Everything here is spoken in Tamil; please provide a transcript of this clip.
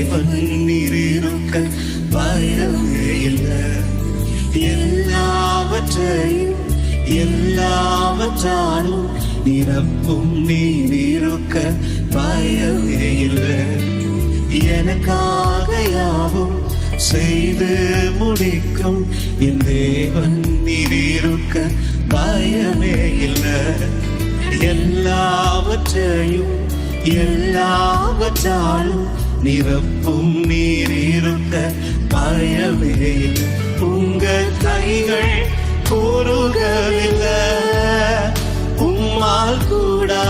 தேவன் நீரிருக்க பயமே இல்லை. எல்லாவற்றாலும் நிரப்பும் நீரிருக்க பயமே இல்லை. எனக்காக யாவும் செய்து முடிக்கும் என் தேவன் நீரிருக்க பயமே இல்லை. எல்லாவற்றாலும் நிரப்பும் நீரிருக்க பயமே இல்லை. உங்க கைகள் கூறுகளில்லை, உம்மால் கூடா